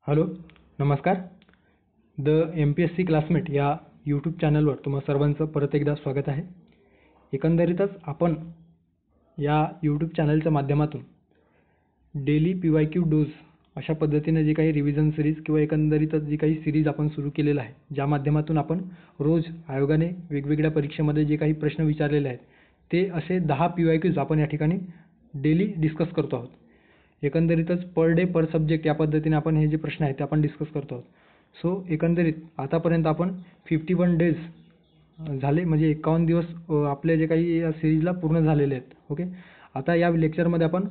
Hello, नमस्कार. The MPSC classmate या YouTube चॅनलवर तुम्हा सर्वांचं परत एकदा स्वागत आहे. एकंदरीतच आपण या यूट्यूब चॅनलच्या माध्यमातून डेली PYQ डोज अशा पद्धतीने जी काही रिव्हिजन सिरीज किंवा एकंदरीतच जी काही सिरीज आपण सुरू केलेलं आहे, ज्या माध्यमातून आपण रोज आयोगाने वेगवेगळ्या परीक्षेमध्ये जे काही प्रश्न विचारलेले आहेत ते असे 10 PYQs आपण या ठिकाणी डेली डिस्कस करतो आहोत. एकंदरीतच पर डे पर सब्जेक्ट या पद्धतीने आपण हे जे प्रश्न आहेत ते आपण डिस्कस करतो आहोत. सो एकंदरीत आतापर्यंत आपण 51 डेज झाले, म्हणजे 51 दिवस आपले जे काही या सिरीजला पूर्ण झालेले आहेत. ओके, आता या लेक्चरमध्ये आपण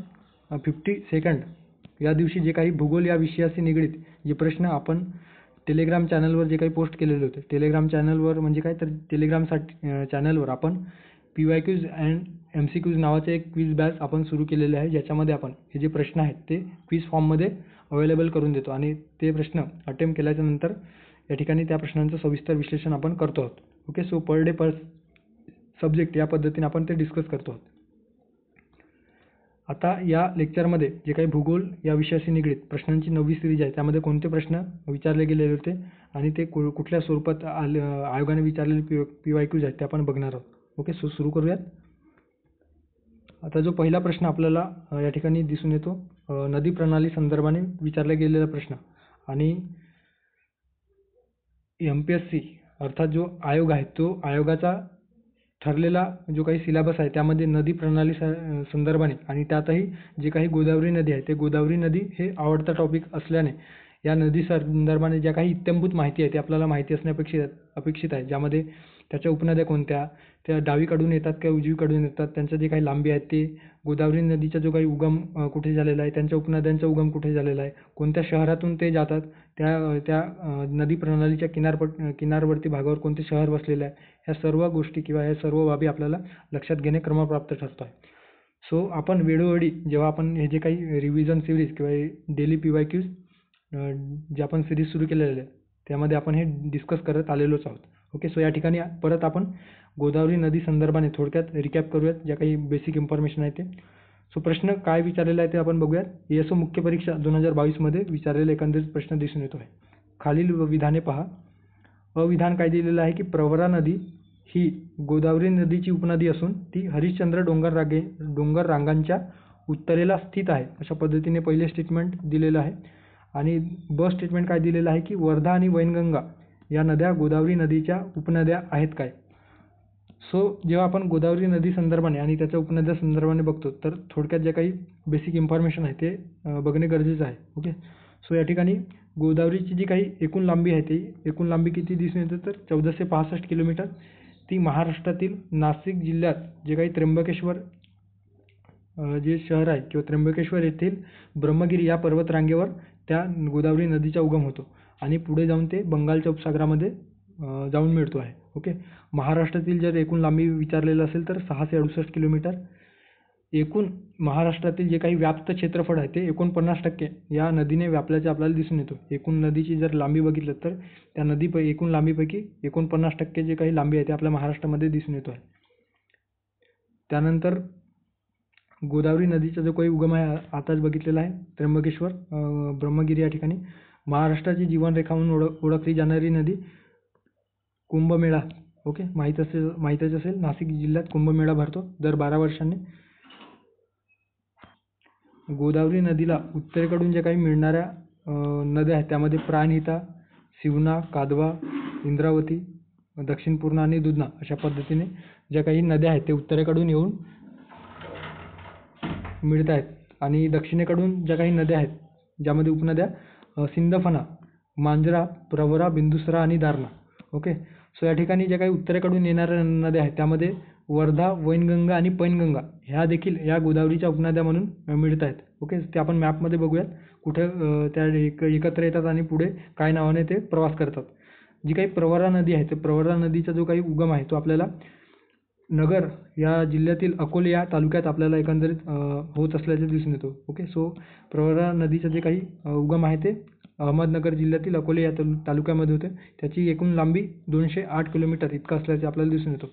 52nd या दिवशी जे काही भूगोल या विषयाशी निगडीत जे प्रश्न आपण टेलिग्राम चॅनलवर जे काही पोस्ट केलेले होते, टेलिग्राम चॅनलवर म्हणजे काय तर टेलिग्रामसाठी चॅनलवर आपण PYQs अँड MCQs नावाचे एक क्विज बॅच आपण सुरू केलेले आहे, ज्याच्यामध्ये आपण हे जे प्रश्न आहेत ते क्विज फॉर्ममध्ये अवेलेबल करून देतो आणि ते प्रश्न अटेम्प्ट केल्याच्या नंतर या ठिकाणी त्या प्रश्नांचं सविस्तर विश्लेषण आपण करतो आहोत. ओके, सो पर डे पर सब्जेक्ट या पद्धतीने आपण ते डिस्कस करतो आहोत. आता या लेक्चरमध्ये जे काही भूगोल या विषयाशी निगडीत प्रश्नांची 9वी सिरीज आहे, त्यामध्ये कोणते प्रश्न विचारले गेलेले होते आणि ते कुठल्या स्वरूपात आयोगाने विचारलेले PYQs आहेत ते आपण बघणार आहोत. ओके, सो सुरू करूयात. आता जो पहिला प्रश्न आपल्याला या ठिकाणी दिसून येतो, नदी प्रणाली संदर्भाने विचारला गेलेला प्रश्न आणि MPSC अर्थात जो आयोग आहे तो आयोगाचा ठरलेला जो काही सिलेबस आहे त्यामध्ये नदी प्रणाली संदर्भाने आणि त्यातही जे काही गोदावरी नदी आहे ते गोदावरी नदी हे आवडता टॉपिक असल्याने या नदी संदर्भाने ज्या काही इत्थंभूत माहिती आहे ते आपल्याला माहिती असणे अपेक्षित आहे, ज्यामध्ये त्याच्या उपनद्या कोणत्या, त्या डावीकडून येतात किंवा उजवीकडून येतात, त्यांच्या जे काही लांबी आहेत ते, गोदावरी नदीचा जो काही उगम कुठे झालेला आहे, त्यांच्या उपनद्यांचा उगम कुठे झालेला आहे, कोणत्या शहरातून ते जातात, त्या नदी प्रणालीच्या किनारवर्ती भागावर कोणते शहर वसलेले आहे, ह्या सर्व गोष्टी किंवा ह्या सर्व बाबी आपल्याला लक्षात घेणे क्रमप्राप्त ठरतो आहे. सो आपण वेळोवेळी जेव्हा आपण हे जे काही रिव्हिजन सिरीज किंवा डेली PYQs जे आपण सिरीज सुरू केलेले आहे त्यामध्ये आपण हे डिस्कस करत आलेलोच आहोत. ओके, सो या ठिकाणी परत आपण गोदावरी नदी संदर्भाने थोडक्यात रिकॅप करूयात ज्या काही बेसिक इन्फॉर्मेशन आहे ते. सो प्रश्न काय विचारलेला आहे ते आपण बघूयात. ESO मुख्य परीक्षा 2022 मध्ये विचारलेला एकंदरीत प्रश्न दिसून येतो आहे. खालील विधाने पहा. अविधान काय दिलेलं आहे की प्रवरा नदी ही गोदावरी नदीची उपनदी असून ती हरिश्चंद्र डोंगर रांगांच्या उत्तरेला स्थित आहे, अशा पद्धतीने पहिले स्टेटमेंट दिलेलं आहे. आणि ब स्टेटमेंट काय दिलेलं आहे की वर्धा आणि वैनगंगा या नद्या गोदावरी नदीच्या उपनद्या आहेत काय. सो जेव्हा आपण गोदावरी नदी संदर्भाने आणि त्याच्या उपनद्या संदर्भाने बघतो तर थोडक्यात जे काही बेसिक इन्फॉर्मेशन आहे ते बघणे गरजेचं आहे. ओके, सो या ठिकाणी गोदावरीची जी काही एकूण लांबी आहे ती एकूण लांबी किती दिसून येते तर 1465 किलोमीटर. ती महाराष्ट्रातील नाशिक जिल्ह्यात जे काही त्र्यंबकेश्वर जे शहर आहे किंवा त्र्यंबकेश्वर येथील ब्रह्मगिरी या पर्वतरांगेवर त्या गोदावरी नदीचा उगम होतो आणि पुढे जाऊन ते बंगालच्या उपसागरामध्ये जाऊन मिळतो आहे. ओके, महाराष्ट्रातील जर एकूण लांबी विचारलेलं असेल तर 668 किलोमीटर. एकूण महाराष्ट्रातील जे काही व्याप्त क्षेत्रफळ आहे ते 49% या नदीने व्यापल्याचे आपल्याला दिसून येतो. एकूण नदीची जर लांबी बघितलं तर त्या एकूण लांबीपैकी 49% जे काही लांबी आहे ते आपल्या महाराष्ट्रामध्ये दिसून येतो आहे. त्यानंतर गोदावरी नदीचा जो काही उगम आहे आताच बघितलेला आहे, त्र्यंबकेश्वर ब्रह्मगिरी या ठिकाणी. महाराष्ट्राची जीवनरेखा म्हणून ओळखली जाणारी नदी कुंभमेळा. ओके, माहीतच असेल, नाशिक जिल्ह्यात कुंभमेळा भरतो दर 12 वर्षांनी. गोदावरी नदीला उत्तरेकडून जे काही मिळणाऱ्या नद्या आहेत त्यामध्ये प्राणहिता, शिवना, कादवा, इंद्रावती, दक्षिण पूर्णा आणि दुधना अशा पद्धतीने ज्या काही नद्या आहेत ते उत्तरेकडून येऊन मिळत आहेत. आणि दक्षिणेकडून ज्या काही नद्या आहेत ज्यामध्ये उपनद्या सिंदफणा, मांजरा, प्रवरा, बिंदुसरा आणि दारणा. ओके, सो या ठिकाणी ज्या काही उत्तरेकडून येणाऱ्या नद्या आहेत त्यामध्ये वर्धा, वैनगंगा आणि पैनगंगा ह्या देखील या गोदावरीच्या उपनद्या म्हणून मिळत आहेत. ओके, ते आपण मॅपमध्ये बघूयात कुठे त्या एकत्र येतात आणि पुढे काय नावाने ते प्रवास करतात. जी काही प्रवरा नदी आहे ते प्रवरा नदीचा जो काही उगम आहे तो आपल्याला नगर या जिल्ह्यातील अकोले या तालुक्यात आपल्याला एकंदरीत होत असल्याचे दिसून येतो. ओके, सो प्रवरा नदीचं जे काही उगम आहे ते अहमदनगर जिल्ह्यातील अकोले या तालुक्यामध्ये होते. त्याची एकूण लांबी 208 किलोमीटर इतका असल्याचे आपल्याला दिसून येतो.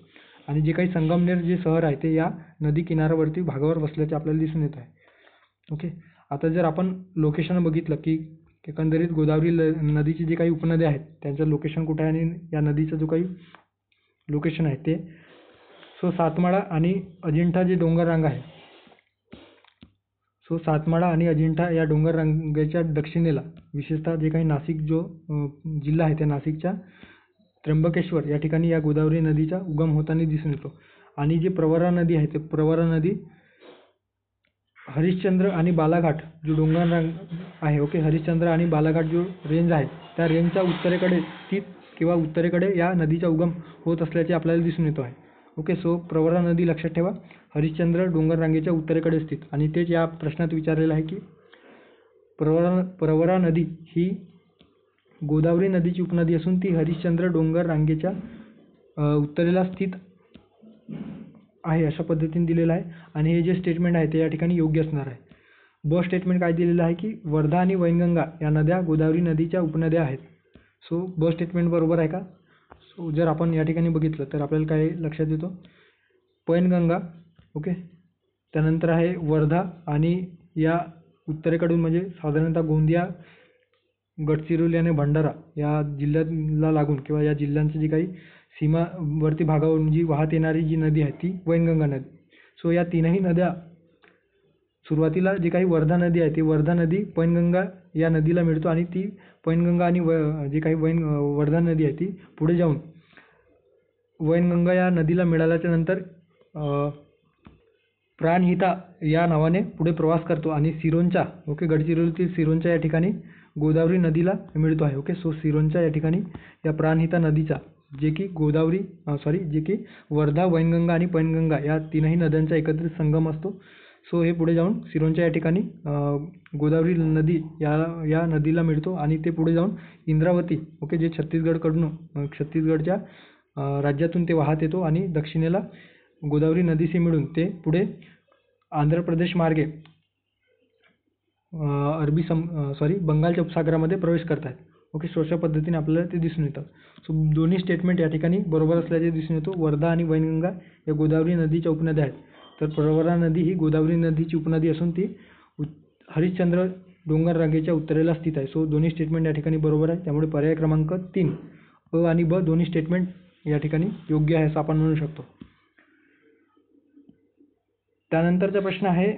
आणि जे काही संगमनेर जे शहर आहे ते या नदी किनाऱ्यावरती भागावर वसल्याचे आपल्याला दिसून येत आहे. ओके, आता जर आपण लोकेशन बघितलं की एकंदरीत गोदावरी नदीची जी काही उपनद्या आहेत त्यांचं लोकेशन कुठे आहे आणि या नदीचं जो काही लोकेशन आहे ते सातमाळा आणि अजिंठा जे डोंगर रांग आहे, सातमाळा आणि अजिंठा या डोंगर रांगेच्या दक्षिणेला विशेषतः जे काही नाशिक जो जिल्हा आहे त्या नाशिकच्या त्र्यंबकेश्वर या ठिकाणी या गोदावरी नदीचा उगम होताना दिसून येतो. आणि जी प्रवरा नदी आहे ते प्रवरा नदी हरिश्चंद्र आणि बालाघाट जो डोंगर रांग आहे, हरिश्चंद्र आणि बालाघाट जो रेंज आहे त्या रेंजच्या उत्तरेकडे स्थित किंवा उत्तरेकडे या नदीचा उगम होत असल्याचे आपल्याला दिसून येतो आहे. प्रवरा नदी लक्षात ठेवा, हरिश्चंद्र डोंगर रांगेच्या उत्तरेकडे स्थित. आणि तेच या प्रश्नात विचारलेलं आहे की प्रवरा नदी ही गोदावरी नदीची उपनदी असून ती हरिश्चंद्र डोंगर रांगेच्या उत्तरेला स्थित आहे अशा पद्धतीने दिलेलं आहे. आणि हे जे स्टेटमेंट आहे ते या ठिकाणी योग्य असणार आहे. ब स्टेटमेंट काय दिलेलं आहे की वर्धा आणि वैनगंगा या नद्या गोदावरी नदीच्या उपनद्या आहेत. ब स्टेटमेंट बरोबर आहे का? जर आपण या ठिकाणी बघितलं तर आपल्याला काय लक्षात येतो, पैनगंगा, त्यानंतर आहे वर्धा आणि या उत्तरेकडून म्हणजे साधारणतः गोंदिया, गडचिरोली आणि भंडारा या जिल्ह्याला लागून किंवा या जिल्ह्यांची जी काही सीमावर्ती भागावरून जी वाहत येणारी जी नदी आहे ती वैनगंगा नदी. या तीनही नद्या सुरुवातीला जी काही वर्धा नदी आहे ती वर्धा नदी पैनगंगा या नदीला मिळतो आणि ती पैनगंगा आणि जी काही वर्धा नदी आहे ती पुढे जाऊन वैनगंगा या नदीला मिळाल्याच्या नंतर प्राणहिता या नावाने पुढे प्रवास करतो आणि सिरोंचा गडचिरोलीतील सिरोंचा या ठिकाणी गोदावरी नदीला मिळतो आहे. सिरोंचा या ठिकाणी या प्राणहिता नदीचा जे की वर्धा, वैनगंगा आणि पैनगंगा या तीनही नद्यांचा एकत्रित संगम असतो. हे पुढे जाऊन सिरोंचा या ठिकाणी गोदावरी नदी या नदीला मिळतो आणि ते पुढे जाऊन इंद्रावती जे छत्तीसगडच्या राज्यातून ते वाहत येतो आणि दक्षिणेला गोदावरी नदीशी मिळून ते पुढे आंध्र प्रदेश मार्गे बंगालच्या उपसागरामध्ये प्रवेश करतात. अशा पद्धतीने आपल्याला ते दिसून येतं. दोन्ही स्टेटमेंट या ठिकाणी बरोबर असल्याचे दिसून येतो. वर्धा आणि वैनगंगा या गोदावरी नदीच्या उपनद्या आहेत, तर प्रवरा नदी ही गोदावरी नदीची उपनदी असून ती हरिश्चंद्र डोंगर रांगेच्या उत्तरेला स्थित आहे. दोन्ही स्टेटमेंट या ठिकाणी बरोबर आहे. त्यामुळे पर्याय क्रमांक 3 अ आणि ब दोन्ही स्टेटमेंट या ठिकाणी योग्य आहे असं आपण म्हणू शकतो. त्यानंतरचा प्रश्न आहे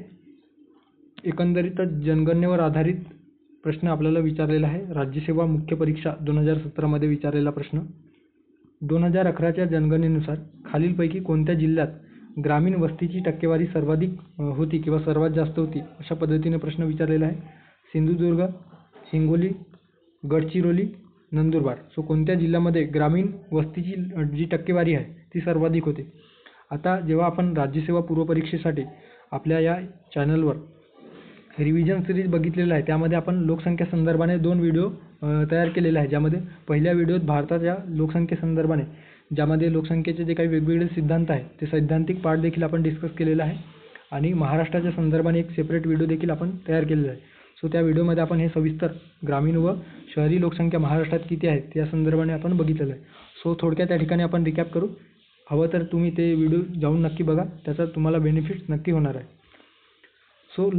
एकंदरीतच जनगणनेवर आधारित प्रश्न आपल्याला विचारलेला आहे. राज्यसेवा मुख्य परीक्षा 2017 मध्ये विचारलेला प्रश्न. 2011च्या जनगणनेनुसार खालीलपैकी कोणत्या जिल्ह्यात ग्रामीण वस्तीची टक्केवारी सर्वाधिक होती किंवा सर्वात जास्त होती अशा पद्धतीने प्रश्न विचारलेला आहे. सिंधुदुर्ग, हिंगोली, गडचिरोली, नंदुरबार. कोणत्या जिल्ह्यामध्ये ग्रामीण वस्तीची जी टक्केवारी आहे ती सर्वाधिक होते. आता जेव्हा आपण राज्यसेवा पूर्वपरीक्षेसाठी आपल्या या चॅनलवर रिव्हिजन सिरीज बघितलेला आहे त्यामध्ये आपण लोकसंख्या संदर्भाने 2 व्हिडिओ तयार केलेले आहे, ज्यामध्ये पहिल्या व्हिडिओत भारताच्या लोकसंख्येसंदर्भाने ज्यामध्ये लोकसंख्येचे जे काही वेगवेगळे सिद्धांत आहेत ते सैद्धांतिक पार्ट देखील आपण डिस्कस केलेला आहे आणि महाराष्ट्राच्या संदर्भाने एक सेपरेट व्हिडिओ देखील आपण तयार केलेला आहे. त्या व्हिडिओमध्ये आपण हे सविस्तर ग्रामीण व शहरी लोकसंख्या महाराष्ट्रात किती आहेत या संदर्भाने आपण बघितलेलं आहे. थोडक्यात त्या ठिकाणी आपण रिकॅप करू. हवं तर तुम्ही ते व्हिडिओ जाऊन नक्की बघा, त्याचा तुम्हाला बेनिफिट नक्की होणार आहे.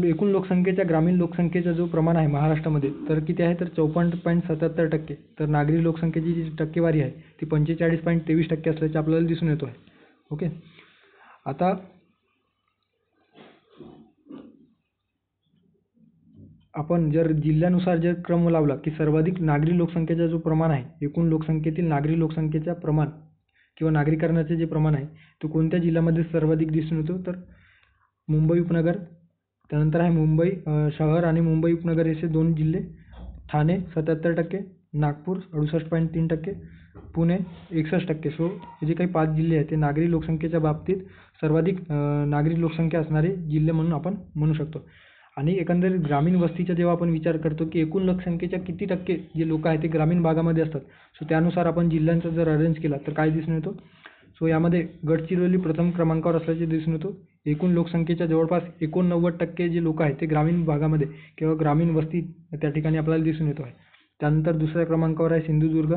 एकूण लोकसंख्येच्या ग्रामीण लोकसंख्येचा जो प्रमाण आहे महाराष्ट्रामध्ये तर किती आहे तर 54.77%. तर नागरी लोकसंख्येची जी टक्केवारी आहे ती 45.23% असल्याचे आपल्याला दिसून येतो आहे. आता आपण जर जिल्ह्यानुसार जर क्रम लावला की सर्वाधिक नागरी लोकसंख्येचा जो प्रमाण आहे, एकूण लोकसंख्येतील नागरी लोकसंख्येचा प्रमाण किंवा नागरीकरणाचे जे प्रमाण आहे तो कोणत्या जिल्ह्यामध्ये सर्वाधिक दिसून येतो तर मुंबई उपनगर, त्यानंतर आहे मुंबई शहर आणि मुंबई उपनगर असे 2 जिल्हे, ठाणे 77%, नागपूर 68.3%, पुणे 61%. हे जे काही 5 जिल्हे आहेत ते नागरी लोकसंख्येच्या बाबतीत सर्वाधिक नागरी लोकसंख्या असणारे जिल्हे म्हणून आपण म्हणू शकतो. आणि एकंदरीत ग्रामीण वस्तीचा जेव्हा आपण विचार करतो की एकूण लोकसंख्येच्या किती टक्के जे लोक आहेत ते ग्रामीण भागामध्ये असतात, त्यानुसार आपण जिल्ह्यांचा जर अरेंज केला तर काय दिसून येतो. यामध्ये गडचिरोली प्रथम क्रमांकावर असल्याचे दिसून येतो. एकूण लोकसंख्येच्या जवळपास 89% जे लोक आहेत ते ग्रामीण भागामध्ये किंवा ग्रामीण वस्ती त्या ठिकाणी आपल्याला दिसून येतो आहे. त्यानंतर दुसऱ्या क्रमांकावर आहे सिंधुदुर्ग,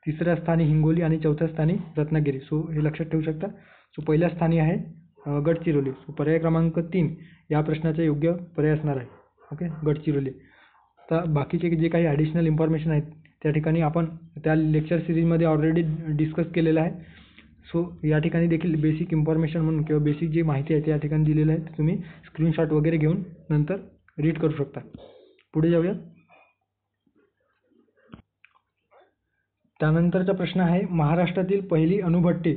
तिसऱ्या स्थानी हिंगोली आणि चौथ्या स्थानी रत्नागिरी. हे लक्षात ठेवू शकता. पहिल्या स्थानी आहे गडचिरोली. पर्याय क्रमांक 3 या प्रश्नाचा योग्य पर्याय असणार आहे. गडचिरोली. आता बाकीचे जे काही ॲडिशनल इन्फॉर्मेशन आहेत त्या ठिकाणी आपण त्या लेक्चर सिरीजमध्ये ऑलरेडी डिस्कस केलेलं आहे. सो या ठिकाणी देखील बेसिक इन्फॉर्मेशन म्हणून किंवा बेसिक जी माहिती आहे त्या ठिकाणी दिलेलं आहे, तुम्ही स्क्रीनशॉट वगैरे घेऊन नंतर रीड करू शकता. पुढे जाऊया. त्यानंतरचा प्रश्न आहे महाराष्ट्रातील पहिली अणुभट्टी.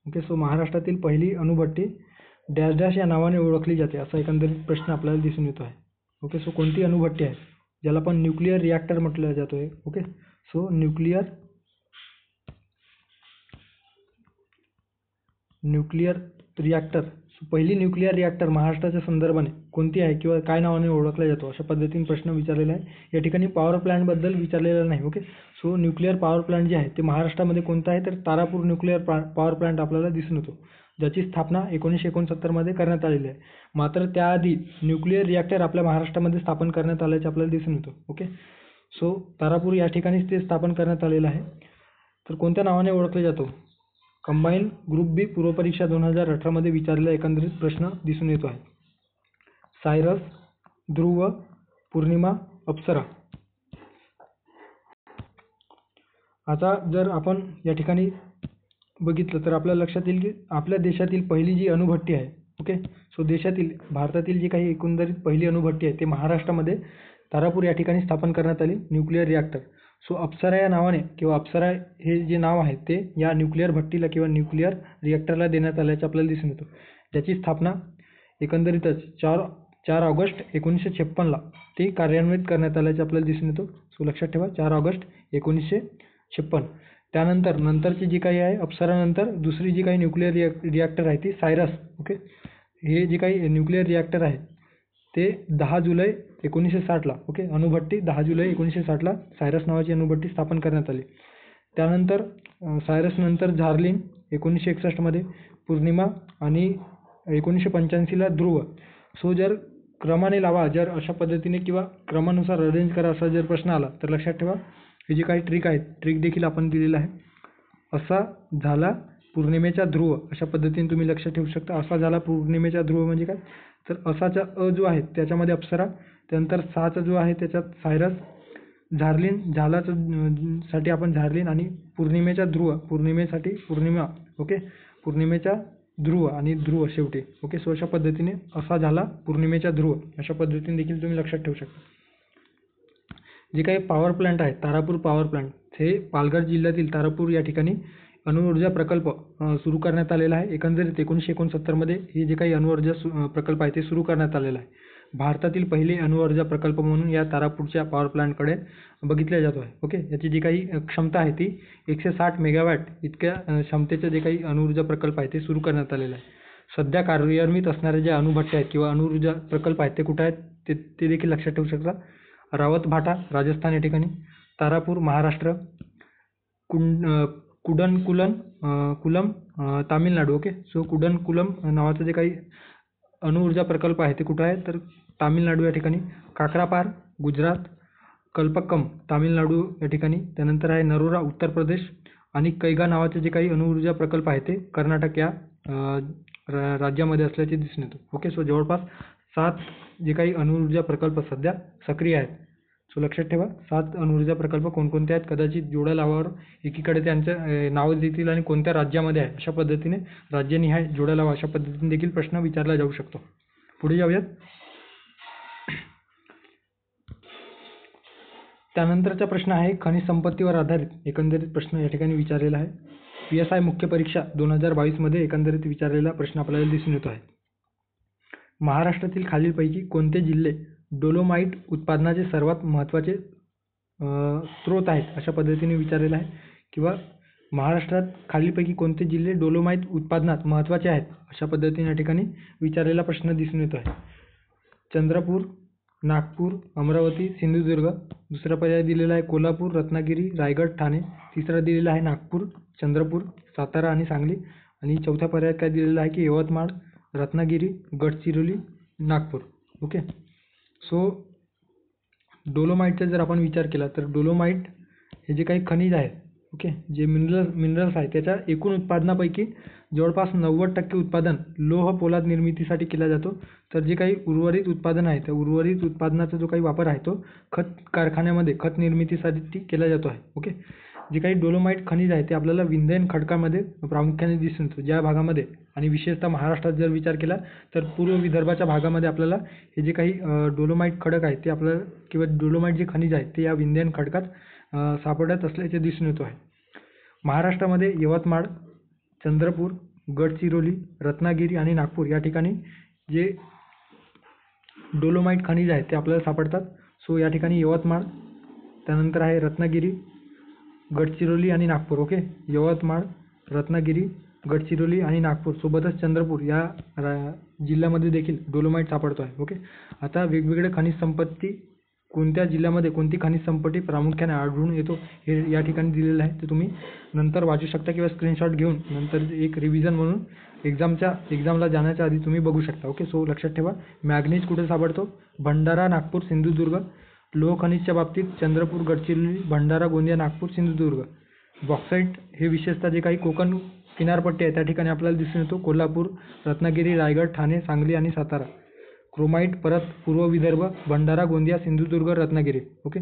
ओके, सो महाराष्ट्रातील पहिली अणुभट्टी डॅश डॅश या नावाने ओळखली जाते, असा एकंदरीत प्रश्न आपल्याला दिसून येतो आहे. ओके, सो कोणती अणुभट्टी आहे, ज्याला आपण न्यूक्लिअर रिॲक्टर म्हटलं जातो आहे. Okay, so nuclear reactor. पहिली न्यूक्लिअर रिॲक्टर महाराष्ट्राच्या संदर्भाने कोणती आहे किंवा काय नावाने ओळखला जातो, अशा पद्धतीने प्रश्न विचारलेला आहे. या ठिकाणी पॉवर प्लॅन्टबद्दल विचारलेलं नाही. Okay, so nuclear power plant जे आहे ते महाराष्ट्रामध्ये कोणतं आहे तर तारापूर न्यूक्लिअर पॉवर प्लॅन्ट आपल्याला दिसून येतो, ज्याची स्थापना 1969 मध्ये करण्यात आलेली आहे. मात्र त्याआधी न्यूक्लिअर रिॲक्टर आपल्या महाराष्ट्रामध्ये स्थापन करण्यात आल्याचे आपल्याला दिसून येतो. ओके, सो तारापूर या ठिकाणीच ते स्थापन करण्यात आलेलं आहे. तर कोणत्या नावाने ओळखले जातो, कंबाईन ग्रुप बी पूर्वपरीक्षा 2018 मध्ये विचारलेला एकंदरीत प्रश्न दिसून येतो आहे. सायरस, ध्रुव, पूर्णिमा, अप्सरा. आता जर आपण या ठिकाणी बघितलं तर आपल्या लक्षात येईल की आपल्या देशातील पहिली जी अणुभट्टी आहे. ओके, सो भारतातील जी काही एकंदरीत पहिली अणुभट्टी आहे ते महाराष्ट्रामध्ये तारापूर या ठिकाणी स्थापन करण्यात आली, न्यूक्लिअर रिॲक्टर. सो अप्सरा या नावाने किंवा अप्सरा हे जे नाव आहे ते या न्यूक्लिअर भट्टीला किंवा न्यूक्लिअर रिॲक्टरला देण्यात आल्याचे आपल्याला दिसून येतो, ज्याची स्थापना एकंदरीतच 4 ऑगस्ट 1956ला ती कार्यान्वित करण्यात आल्याचे आपल्याला दिसून येतो. सो लक्षात ठेवा, 4 ऑगस्ट 1956. त्यानंतर नंतरची जी काही आहे अप्सरानंतर दुसरी जी काही न्यूक्लिअर रिॲक्टर आहे ती सायरस. ओके, हे जे काही न्यूक्लिअर रिॲक्टर आहे ते 10 जुलै 1960ला, ओके, अणुभट्टी 10 जुलै 1960ला सायरस नावाची अणुभट्टी स्थापन करण्यात आली. त्यानंतर सायरसनंतर झार्लिन 1961 मध्ये, पूर्णिमा आणि 1985ला ध्रुव. सो जर क्रमाने लावा, जर अशा पद्धतीने किंवा क्रमानुसार अरेंज करा असा जर प्रश्न आला तर लक्षात ठेवा हे जे काही ट्रिक आहेत, ट्रिक देखील आपण दिलेलं आहे. असा झाला पौर्णिमेचा ध्रुव, अशा पद्धतीने तुम्ही लक्षात ठेवू शकता. असा झाला पौर्णिमेचा ध्रुव म्हणजे काय तर असाचा अ जो आहे त्याच्यामध्ये अप्सरा, त्यानंतर साचा जो आहे त्याच्यात सायरस, झार्लिन झालाचं साठी आपण झार्लिन आणि पौर्णिमेचा ध्रुव पौर्णिमेसाठी पूर्णिमा. ओके, पौर्णिमेचा ध्रुव आणि ध्रुव शेवटी. ओके, सो अशा पद्धतीने असा झाला पौर्णिमेचा ध्रुव, अशा पद्धतीने देखील तुम्ही लक्षात ठेवू शकता. जे काही पॉवर प्लांट आहे तारापूर पॉवर प्लांट, हे पालघर जिल्ह्यातील तारापूर या ठिकाणी अणुऊर्जा प्रकल्प सुरू करण्यात आलेला आहे. एकंदरीत 1969 मध्ये हे जे काही अणुऊर्जा प्रकल्प आहे ते सुरू करण्यात आलेला आहे. भारतातील पहिले अणुऊर्जा प्रकल्प म्हणून या तारापूरच्या पॉवर प्लांटकडे बघितल्या जातो आहे. ओके, याची जी काही क्षमता आहे ती 160 मेगावॅट इतक्या क्षमतेचे जे काही अणुऊर्जा प्रकल्प आहे ते सुरू करण्यात आलेलं आहे. सध्या कार्यान्वित असणारे जे अणुभट्टी आहेत किंवा अणुऊर्जा प्रकल्प आहेत ते कुठे आहेत ते देखील लक्षात ठेवू शकता. रावत भाटा राजस्थान या ठिकाणी, तारापूर महाराष्ट्र, कुडनकुलम तामिळनाडू. ओके, सो कुडनकुलम नावाचं जे काही अणुऊर्जा प्रकल्प आहे ते कुठं आहे तर तामिळनाडू या ठिकाणी. काकरापार गुजरात, कल्पक्कम तामिळनाडू या ठिकाणी. त्यानंतर आहे नरोरा उत्तर प्रदेश आणि कैगा नावाचे जे काही अणुऊर्जा प्रकल्प आहे ते कर्नाटक या राज्यामध्ये असल्याचे दिसून येतो. ओके, सो जवळपास 7 जे काही अणुऊर्जा प्रकल्प सध्या सक्रिय आहेत. सो लक्षात ठेवा 7 अणुऊर्जा प्रकल्प कोणकोणते आहेत, कदाचित जोड्या लावावर एकीकडे त्यांचे नाव देतील आणि कोणत्या राज्यामध्ये आहे अशा पद्धतीने राज्यनिहाय जोड्या लावा अशा पद्धतीने देखील प्रश्न विचारला जाऊ शकतो. पुढे जाऊयात. त्यानंतरचा प्रश्न आहे खनिज संपत्तीवर आधारित एकंदरीत प्रश्न या ठिकाणी विचारलेला आहे. PSI मुख्य परीक्षा 2022 मध्ये एकंदरीत विचारलेला प्रश्न आपल्याला दिसून येतो आहे. महाराष्ट्रातील खालीलपैकी कोणते जिल्हे डोलोमाइट उत्पादनाचे सर्वात महत्त्वाचे स्रोत आहेत अशा पद्धतीने विचारलेला आहे, किंवा महाराष्ट्रात खालीलपैकी कोणते जिल्हे डोलोमाइट उत्पादनात महत्त्वाचे आहेत अशा पद्धतीने या ठिकाणी विचारलेला प्रश्न दिसून येतो आहे. चंद्रपूर, नागपूर, अमरावती, सिंधुदुर्ग. दुसरा पर्याय दिलेला आहे कोल्हापूर, रत्नागिरी, रायगड, ठाणे. तिसरा दिलेला आहे नागपूर, चंद्रपूर, सातारा आणि सांगली. आणि चौथा पर्याय काय दिलेला आहे की यवतमाळ, रत्नागिरी, गडचिरोली, नागपूर. ओके, सो डोलोमाइटचा जर आपण विचार केला तर डोलोमाइट हे जे काही खनिज आहे ओके, जे मिनरल्स आहे त्याच्या एकूण उत्पादनापैकी जवळपास 90% उत्पादन लोह पोलाद निर्मितीसाठी केला जातो. तर जे काही उर्वरित उत्पादन आहे त्या उर्वरित उत्पादनाचा जो काही वापर आहे तो खत कारखान्यामध्ये खत निर्मितीसाठी केला जातो आहे. ओके, जे काही डोलोमाइट खनिज आहे ते आपल्याला विंध्ययन खडकामध्ये प्रामुख्याने दिसून येतो. ज्या भागामध्ये आणि विशेषतः महाराष्ट्रात जर विचार केला तर पूर्व विदर्भाच्या भागामध्ये आपल्याला हे जे काही डोलोमाइट खडक आहे ते आपल्याला किंवा डोलोमाइट जे खनिज आहे ते या विंध्ययन खडकात सापडत असल्याचे दिसून येतो आहे. महाराष्ट्रामध्ये यवतमाळ, चंद्रपूर, गडचिरोली, रत्नागिरी आणि नागपूर या ठिकाणी जे डोलोमाइट खनिज आहे ते आपल्याला सापडतात. सो या ठिकाणी यवतमाळ, त्यानंतर आहे रत्नागिरी, गडचिरोली आणि नागपूर. ओके, यवतमाळ, रत्नागिरी, गडचिरोली आणि नागपूर सोबतच चंद्रपूर या जिल्ह्यामध्ये देखील डोलोमाइट सापडतो आहे. ओके, आता वेगवेगळे खनिज संपत्ती कोणत्या जिल्ह्यामध्ये कोणती खनिज संपत्ती प्रामुख्याने आढळून येतो हे या ठिकाणी दिलेलं आहे. ते तुम्ही नंतर वाचू शकता किंवा स्क्रीनशॉट घेऊन नंतर एक रिव्हिजन म्हणून एक्झामला जाण्याच्या आधी तुम्ही बघू शकता. ओके, सो लक्षात ठेवा, मॅग्नीज कुठे सापडतो? भंडारा, नागपूर, सिंधुदुर्ग. लोह खनिजच्या बाबतीत चंद्रपूर, गडचिरोली, भंडारा, गोंदिया, नागपूर, सिंधुदुर्ग. बॉक्साईट हे विशेषतः जे काही कोकण किनारपट्टी आहे त्या ठिकाणी आपल्याला दिसून येतो. कोल्हापूर, रत्नागिरी, रायगड, ठाणे, सांगली आणि सातारा. क्रोमाइट परत पूर्व विदर्भ, भंडारा, गोंदिया, सिंधुदुर्ग, रत्नागिरी. ओके,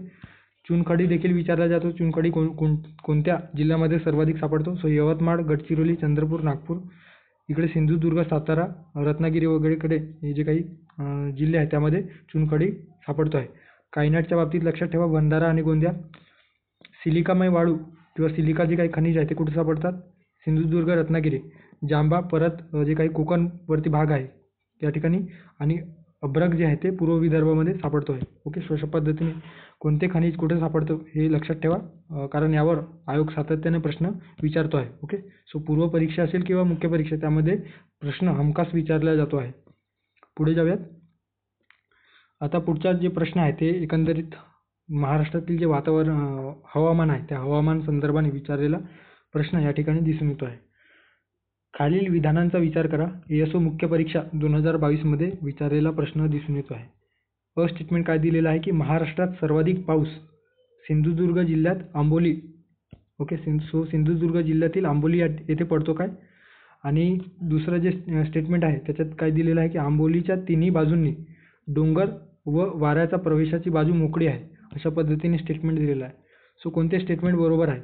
चुनखडी देखील विचारला जातो. चुनखडी कोणत्या जिल्ह्यामध्ये सर्वाधिक सापडतो? सो यवतमाळ, गडचिरोली, चंद्रपूर, नागपूर. इकडे सिंधुदुर्ग, सातारा, रत्नागिरी वगैरेकडे हे जे काही जिल्हे आहेत त्यामध्ये चुनखडी सापडतो आहे. कायनाटच्या बाबतीत लक्षात ठेवा, भंडारा आणि गोंदिया. सिलिकामय वाळू किंवा सिलिका जे काही खनिज आहे ते कुठे सापडतात? सिंधुदुर्ग, रत्नागिरी. जांबा परत जे काही कोकणवरती भाग आहे त्या ठिकाणी आणि अभ्रक जे आहे ते पूर्व विदर्भामध्ये सापडतो आहे. ओके, अशा पद्धतीने कोणते खनिज कुठे सापडतो हे लक्षात ठेवा, कारण यावर आयोग सातत्याने प्रश्न विचारतो आहे. ओके, सो पूर्व परीक्षा असेल किंवा मुख्य परीक्षा त्यामध्ये प्रश्न हमखास विचारला जातो आहे. पुढे जाऊयात. आता पुढचा जे प्रश्न आहे ते एकंदरीत महाराष्ट्रातील जे हवामान आहे त्या हवामान संदर्भाने विचारलेला प्रश्न या ठिकाणी दिसून येतो आहे. खालील विधानांचा विचार करा. एएसओ मुख्य परीक्षा 2022 मध्ये विचारलेला प्रश्न दिसून येतो आहे. अ स्टेटमेंट काय दिलेलं आहे की महाराष्ट्रात सर्वाधिक पाऊस सिंधुदुर्ग जिल्ह्यात आंबोली. ओके, सो सिंधुदुर्ग जिल्ह्यातील आंबोली येथे पडतो काय? आणि दुसरं जे स्टेटमेंट आहे त्याच्यात काय दिलेलं आहे की आंबोलीच्या तिन्ही बाजूंनी डोंगर व वाऱ्याचा प्रवेशाची बाजू मोकळी आहे. अशा पद्धतीने स्टेटमेंट दिलेलं आहे. सो कोणते स्टेटमेंट बरोबर आहे?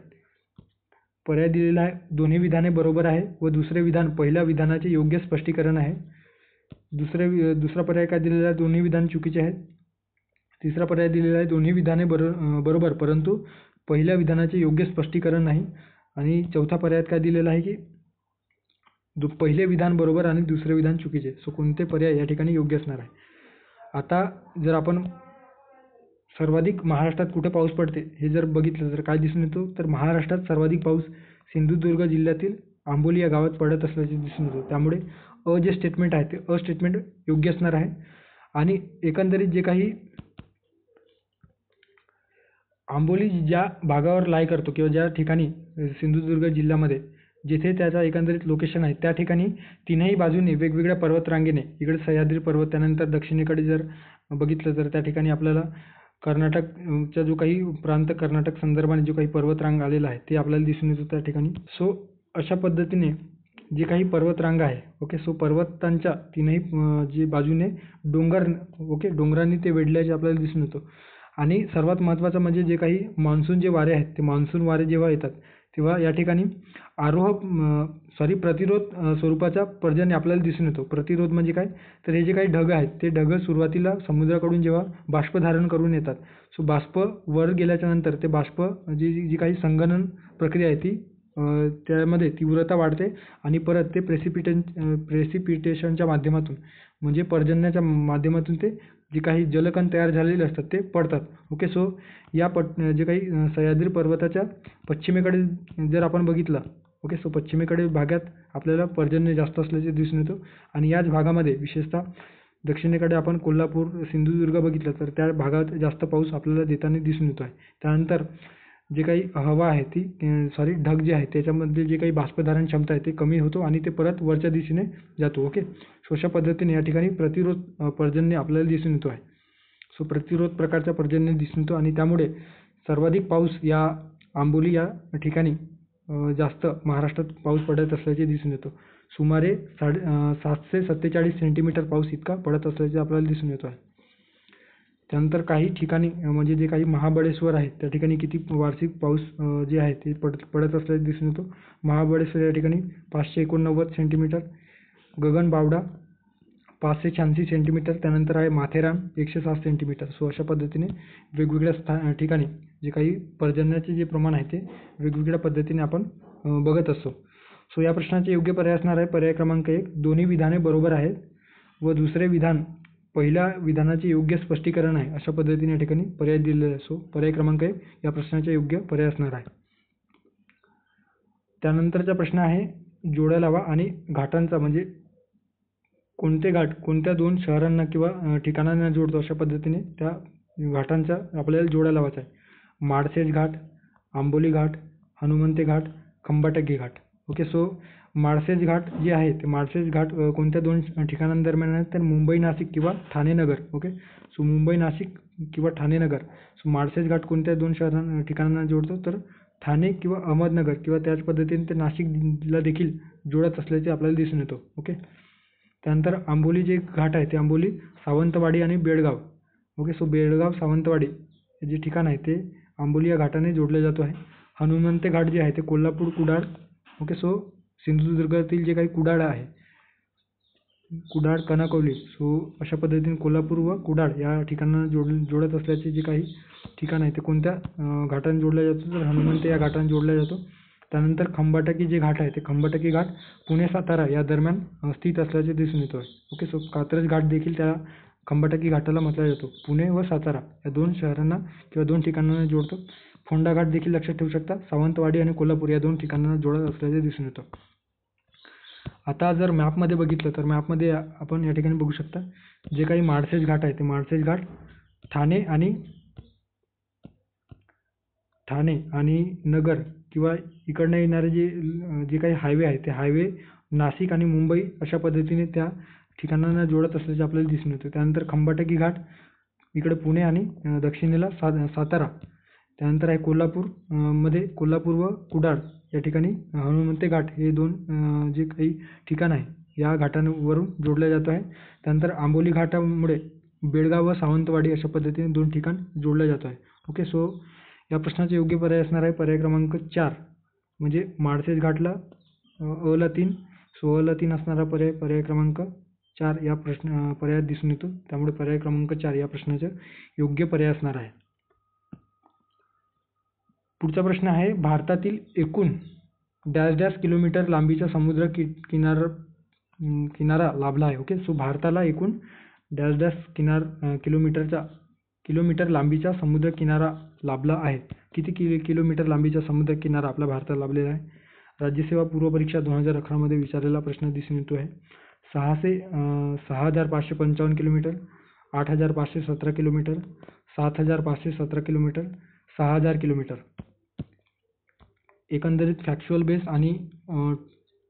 पर्याय दिलेला आहे, दोन्ही विधाने बरोबर आहे व दुसरे विधान पहिल्या विधानाचे योग्य स्पष्टीकरण आहे. दुसरा पर्याय काय दिलेला आहे? दोन्ही विधान चुकीचे आहेत. तिसरा पर्याय दिलेला आहे, दोन्ही विधाने बरोबर परंतु पहिल्या विधानाचे योग्य स्पष्टीकरण नाही. आणि चौथा पर्यायात काय दिलेला आहे की पहिले विधान बरोबर आणि दुसरे विधान चुकीचे. सो कोणते पर्याय या ठिकाणी योग्य असणार आहे? आता जर आपण सर्वाधिक महाराष्ट्रात कुठे पाऊस पडते हे जर बघितलं तर काय दिसून येतो? तर महाराष्ट्रात सर्वाधिक पाऊस सिंधुदुर्ग जिल्ह्यातील आंबोली या गावात पडत असल्याचे दिसून येतो. त्यामुळे अ जे स्टेटमेंट आहे ते अ स्टेटमेंट योग्य असणार आहे. आणि एकंदरीत जे काही आंबोली ज्या भागावर लाय करतो किंवा ज्या ठिकाणी सिंधुदुर्ग जिल्ह्यामध्ये जिथे त्याचा एकंदरीत लोकेशन आहे त्या ठिकाणी तीनही बाजूने वेगवेगळ्या पर्वतरांगेने, इकडे सह्याद्री पर्वत, त्यानंतर दक्षिणेकडे जर बघितलं तर त्या ठिकाणी आपल्याला कर्नाटकचा जो काही प्रांत, कर्नाटक संदर्भाने जो काही पर्वतरांग आलेला आहे ते आपल्याला दिसून येतो त्या ठिकाणी. सो अशा पद्धतीने जे काही पर्वतरांग आहे, ओके, सो पर्वतांच्या तीनही जे बाजूने डोंगर, ओके, डोंगरांनी ते वेढल्याचे आपल्याला दिसून येतो. आणि सर्वात महत्त्वाचं म्हणजे जे काही मान्सून जे वारे आहेत ते मान्सून वारे जेव्हा येतात तेव्हा या ठिकाणी प्रतिरोध स्वरूपाचा पर्जन्य आपल्याला दिसून येतो. प्रतिरोध म्हणजे काय? तर हे जे काही ढग आहेत ते ढग सुरुवातीला समुद्राकडून जेव्हा बाष्प धारण करून येतात, सो बाष्प वर गेल्याच्या नंतर ते बाष्प जी काही संगणन प्रक्रिया आहे ती त्यामध्ये तीव्रता वाढते आणि परत ते प्रेसिपिटेशनच्या माध्यमातून म्हणजे पर्जन्याच्या माध्यमातून ते जे काही जलकण तयार झालेले असतात ते पडतात. ओके, सो या जे काही सह्याद्री पर्वताच्या पश्चिमेकडे जर आपण बघितलं, ओके, सो पश्चिमेकडे भागात आपल्याला पर्जन्य जास्त असल्याचे दिसून येतो. आणि याच भागामध्ये विशेषतः दक्षिणेकडे आपण कोल्हापूर, सिंधुदुर्ग बघितलं तर त्या भागात जास्त पाऊस आपल्याला देताना दिसून येतो आहे. त्यानंतर जे काही हवा आहे ती ढग जे आहे त्याच्यामध्ये जे काही बाष्पधारण क्षमता आहे ते कमी होतो आणि ते परत वरच्या दिशेने जातो. ओके, सो अशा पद्धतीने या ठिकाणी प्रतिरोध पर्जन्य आपल्याला दिसून येतो आहे. सो प्रतिरोध प्रकारचा पर्जन्य दिसून येतो आणि त्यामुळे सर्वाधिक पाऊस या आंबोली या ठिकाणी जास्त महाराष्ट्रात पाऊस पडत असल्याचे दिसून येतो. सुमारे 747 सेंटीमीटर पाऊस इतका पडत असल्याचे आपल्याला दिसून येतो आहे. त्यानंतर काही ठिकाणी म्हणजे जे काही महाबळेश्वर आहे त्या ठिकाणी किती वार्षिक पाऊस जे आहे ते पडत असल्याचे दिसून येतो. महाबळेश्वर या ठिकाणी 589 सेंटीमीटर, गगनबावडा 586 सेंटीमीटर, त्यानंतर आहे माथेरान 107 सेंटीमीटर. सो अशा पद्धतीने वेगवेगळ्या ठिकाणी जे काही पर्जन्याचे जे प्रमाण आहे ते वेगवेगळ्या पद्धतीने आपण बघत असतो. सो या प्रश्नाचे योग्य पर्याय असणार आहे पर्याय क्रमांक 1, दोन्ही विधाने बरोबर आहेत व दुसरे विधान पहिल्या विधानाचे योग्य स्पष्टीकरण आहे अशा पद्धतीने या ठिकाणी पर्याय दिलेला आहे. सो पर्याय क्रमांक 1 या प्रश्नाचे योग्य पर्याय असणार आहे. त्यानंतरचा प्रश्न आहे जोड्या लावा आणि घाटांचा म्हणजे कोणते घाट कोणत्या 2 शहरांना किंवा ठिकाणांना जोडतो अशा पद्धतीने त्या घाटांच्या आपल्याला जोड्या लावायचा आहे. माळशेज घाट, आंबोली घाट, हनुमंते घाट, खंबाटकी घाट. ओके. सो माळशेज घाट जे आहे ते माळशेज घाट कोणत्या 2 ठिकाणांदरम्यान आहेत तर मुंबई नाशिक किंवा ठाणे नगर. ओके. सो मुंबई नाशिक किंवा ठाणे नगर. सो माळशेज घाट कोणत्या 2 ठिकाणांना जोडतो तर ठाणे किंवा अहमदनगर किंवा त्याच पद्धतीने ते नाशिकला देखील जोडत असल्याचे आपल्याला दिसून येतो. ओके. त्यानंतर आंबोली जे घाट आहे ते आंबोली, सावंतवाडी आणि बेळगाव. ओके. सो बेळगाव सावंतवाडी जे ठिकाण आहे ते आंबोली या घाटाने जोडले जातो आहे. हनुमंते घाट जे आहे ते कोल्हापूर, कुडाळ. ओके. सो सिंधुदुर्गातील जे काही कुडाळ आहे, कुडाळ, कणकवली. सो अशा पद्धतीने कोल्हापूर व कुडाळ या ठिकाणांना जोडत असल्याचे जे काही ठिकाण आहे ते कोणत्या घाटाने जोडल्या जातो तर हनुमंते या घाटाने जोडला जातो. त्यानंतर खंबाटकी जे घाट आहे ते खंबाटकी घाट पुणे सातारा या दरम्यान स्थित असल्याचे दिसून येतो आहे. ओके. सो कात्रज घाट देखील त्या खंबाटकी घाटाला म्हटला जातो. पुणे व सातारा या 2 शहरांना किंवा 2 ठिकाणांना जोडतो. फोंडा घाट देखील लक्षात ठेवू शकता. सावंतवाडी आणि कोल्हापूर या 2 ठिकाणांना जोडत असल्याचे दिसून येतं. आता जर मॅपमध्ये बघितलं तर मॅपमध्ये आपण या ठिकाणी बघू शकता जे काही माळशेज घाट आहे ते माळशेज घाट ठाणे आणि नगर किंवा इकडनं येणारे जे काही हायवे आहे ते हायवे नाशिक आणि मुंबई अशा पद्धतीने त्या ठिकाणांना जोडत असल्याचे आपल्याला दिसून येतं. त्यानंतर खंबाटकी घाट इकडे पुणे आणि दक्षिणेला सातारा. त्यानंतर आहे कोल्हापूर मध्ये कोल्हापूर व कुडाळ या ठिकाणी हनुमंते घाट हे 2 जे काही ठिकाण आहे या घाटांवरून जोडले जातो आहे. त्यानंतर आंबोली घाटामुळे बेळगाव व सावंतवाडी अशा पद्धतीने 2 ठिकाण जोडले जातो आहे. ओके. सो या प्रश्नाचे योग्य पर्याय असणार आहे पर्याय क्रमांक 4 म्हणजे माळशेज घाटला अ ला 3. सो अ ला 3 असणारा पर्याय क्रमांक 4 या पर्यायात दिसून येतो. त्यामुळे पर्याय क्रमांक 4 या प्रश्नाचे योग्य पर्याय असणार आहे. पुढचा प्रश्न आहे भारतातील एकूण किलोमीटर लांबीचा समुद्र किनारा लाभला आहे. ओके. सो भारताला एकूण किलोमीटर लांबीचा समुद्र किनारा लाभला आहे. किती किलोमीटर लांबीचा समुद्र किनारा आपल्या भारताला लाभलेला आहे? राज्यसेवा पूर्व परीक्षा 2011 मध्ये विचारलेला प्रश्न दिसून येतो आहे. 6,555 किलोमीटर, 8,517 किलोमीटर, 7,517 किलोमीटर, 6,000 किलोमीटर. एकंदरीत फॅक्च्युअल बेस आणि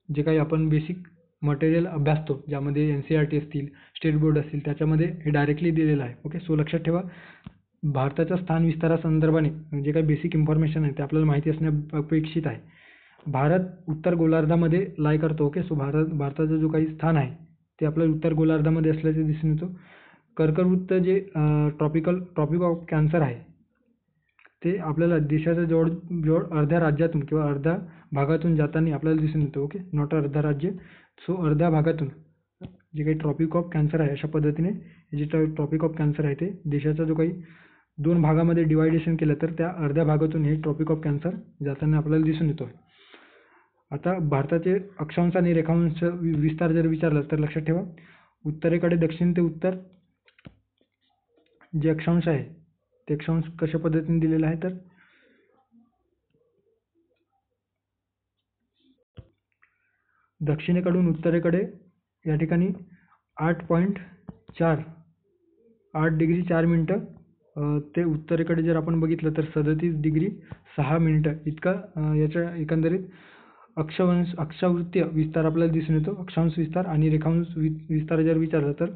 जे काही आपण बेसिक मटेरियल अभ्यासतो ज्यामध्ये NCERT असतील, स्टेट बोर्ड असतील त्याच्यामध्ये हे डायरेक्टली दिलेलं आहे. ओके. सो लक्षात ठेवा भारताच्या स्थान विस्तारासंदर्भाने जे काही बेसिक इन्फॉर्मेशन आहे ते आपल्याला माहिती असणे अपेक्षित आहे. भारत उत्तर गोलार्धामध्ये लाय करतो. ओके. सो भारताचं जो काही स्थान आहे ते आपल्याला उत्तर गोलार्धामध्ये असल्याचे दिसून येतो. कर्कवृत्त जे ट्रॉपिक ऑफ कॅन्सर आहे ते आपल्याला देशाच्या जवळ अर्ध्या राज्यातून किंवा अर्ध्या भागातून जाताना आपल्याला दिसून येतो. ओके. नॉट अर्धा राज्य. सो अर्ध्या भागातून जे काही ट्रॉपिक ऑफ कॅन्सर आहे अशा पद्धतीने जे ट्रॉपिक ऑफ कॅन्सर आहे ते देशाचा जो काही 2 भागामध्ये डिवायडेशन केलं तर त्या अर्ध्या भागातून हे ट्रॉपिक ऑफ कॅन्सर जाताना आपल्याला दिसून येतो. आता भारताचे अक्षांश आणि रेखांश विस्तार जर विचारला तर लक्षात ठेवा उत्तरेकडे दक्षिण ते उत्तर जे अक्षांश आहे ते अक्षांश कशा पद्धतीने दिलेला आहे तर दक्षिणेकडून उत्तरेकडे या ठिकाणी 8 डिग्री 4 मिनिटं ते उत्तरेकडे जर आपण बघितलं तर 37 डिग्री 6 मिनिटं इतका याच्या एकंदरीत अक्षावृत्तीय विस्तार आपल्याला दिसून येतो. अक्षांश विस्तार आणि रेखांश विस्तार जर विचारला तर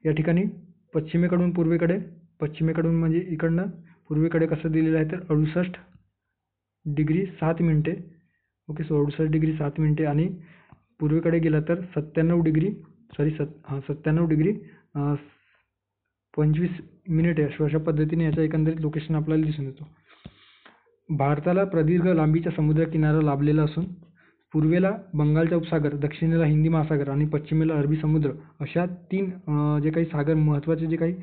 या ठिकाणी पश्चिमेकडून म्हणजे इकडनं पूर्वेकडे कसं दिलेलं आहे तर 68 डिग्री 7 मिनिटे, ओके 67 डिग्री 7 मिनिटे, आणि पूर्वेकडे गेला तर 97 डिग्री 25 मिनिटे अशा पद्धतीने याचं एकंदरीत लोकेशन आपल्याला दिसून येतो. भारताला प्रदीर्घ लांबीचा समुद्र किनारा लाभलेला असून पूर्वेला बंगालचा उपसागर, दक्षिणेला हिंदी महासागर आणि पश्चिमेला अरबी समुद्र अशा 3 जे काही सागर महत्त्वाचे जे काही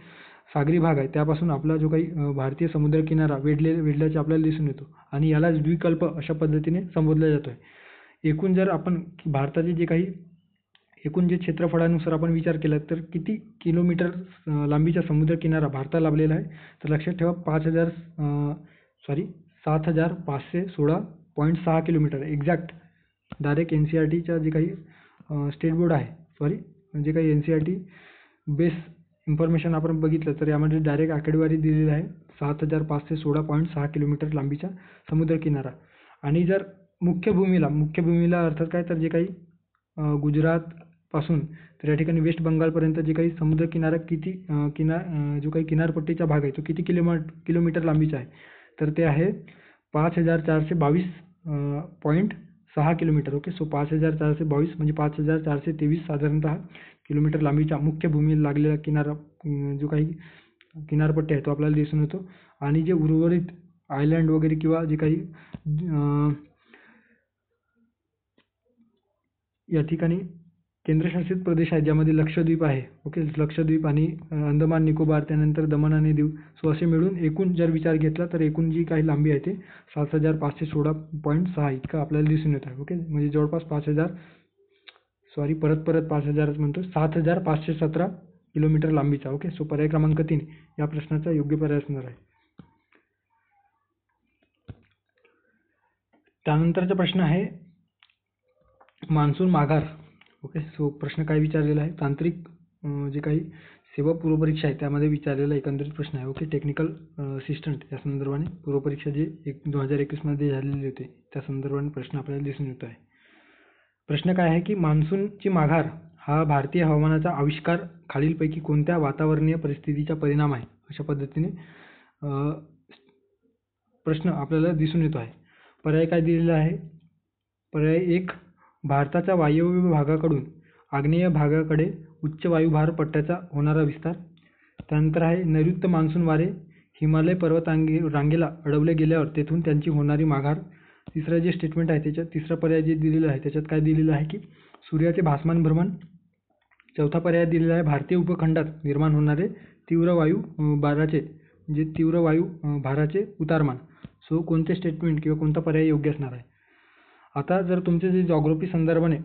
सागरी भाग आहे त्यापासून आपला जो काही भारतीय समुद्र किनारा वेढल्याचे आपल्याला दिसून येतो, आणि यालाच द्वीपकल्प अशा पद्धतीने संबोधला जातो आहे. एकूण जर आपण भारताचे जे काही एकूण जे क्षेत्रफळानुसार आपण विचार केला तर किती किलोमीटर लांबीचा समुद्र किनारा भारताला लाभलेला आहे, तर लक्षात ठेवा 7,516.6 किलोमीटर एक्झॅक्ट. डायरेक्ट NCERTच्या जे काही स्टेट बोर्ड आहे जे काही NCERT बेस इन्फॉर्मेशन आपण बघितलं तर यामध्ये डायरेक्ट आकडेवारी दिलेली आहे 7,516.6 किलोमीटर लांबीचा समुद्र किनारा. आणि जर मुख्य भूमीला अर्थात काय तर जे काही गुजरातपासून तर या ठिकाणी वेस्ट बंगालपर्यंत जे काही समुद्र किनारा जो काही किनारपट्टीचा भाग आहे तो किती किलोमीटर लांबीचा आहे, तर ते आहे 5,422.6 किलोमीटर. ओके, सो 5,422 म्हणजे 5,423 साधारणतः किलोमीटर लांबीच्या मुख्य भूमीला लागलेला जो काही किनारपट्टी आहे तो आपल्याला दिसून येतो. आणि जे उर्वरित आयलँड वगैरे किंवा जे काही या ठिकाणी केंद्रशासित प्रदेश आहेत ज्यामध्ये लक्षद्वीप आहे, ओके लक्षद्वीप आणि अंदमान निकोबार, त्यानंतर दमण आणि दीव, सो असे मिळून एकूण जर विचार घेतला तर एकूण जी काही लांबी आहे ते 7,516.6 इतकं आपल्याला दिसून येत आहे. ओके, म्हणजे जवळपास 7,517 किलोमीटर लांबीचा. ओके, सो पर्याय क्रमांक 3 या प्रश्नाचा योग्य पर्याय असणार आहे. त्यानंतरचा प्रश्न आहे मान्सून माघार. ओके, सो प्रश्न काय विचारलेला आहे, तांत्रिक जे काही सेवा पूर्वपरीक्षा आहे त्यामध्ये विचारलेला एकंदरीत प्रश्न आहे. ओके, टेक्निकल असिस्टंट या संदर्भाने पूर्वपरीक्षा जे 2021 मध्ये झालेली होते त्या संदर्भाने प्रश्न आपल्याला दिसून येतो आहे. प्रश्न काय आहे की मान्सूनची माघार हा भारतीय हवामानाचा आविष्कार खालीलपैकी कोणत्या वातावरणीय परिस्थितीचा परिणाम आहे, अशा पद्धतीने प्रश्न आपल्याला दिसून येतो आहे. पर्याय काय दिलेला आहे, पर्याय 1 भारताच्या वायव्य भागाकडून आग्नेय भागाकडे उच्च वायुभार पट्ट्याचा होणारा विस्तार. त्यानंतर आहे नैऋत्य मान्सून वारे हिमालय पर्वत रांगेला अडवले गेल्यावर तेथून त्यांची होणारी माघार. तिसरं जे स्टेटमेंट आहे त्याच्यात तिसरा पर्याय जे दिलेला आहे त्याच्यात काय दिलेलं आहे की सूर्याचे भासमान भ्रमण. चौथा पर्याय दिलेला आहे भारतीय उपखंडात निर्माण होणारे तीव्र वायू भाराचे उतारमान. सो कोणते स्टेटमेंट किंवा कोणता पर्याय योग्य असणार आहे. आता जर तुमचे जे जॉग्राफी संदर्भाने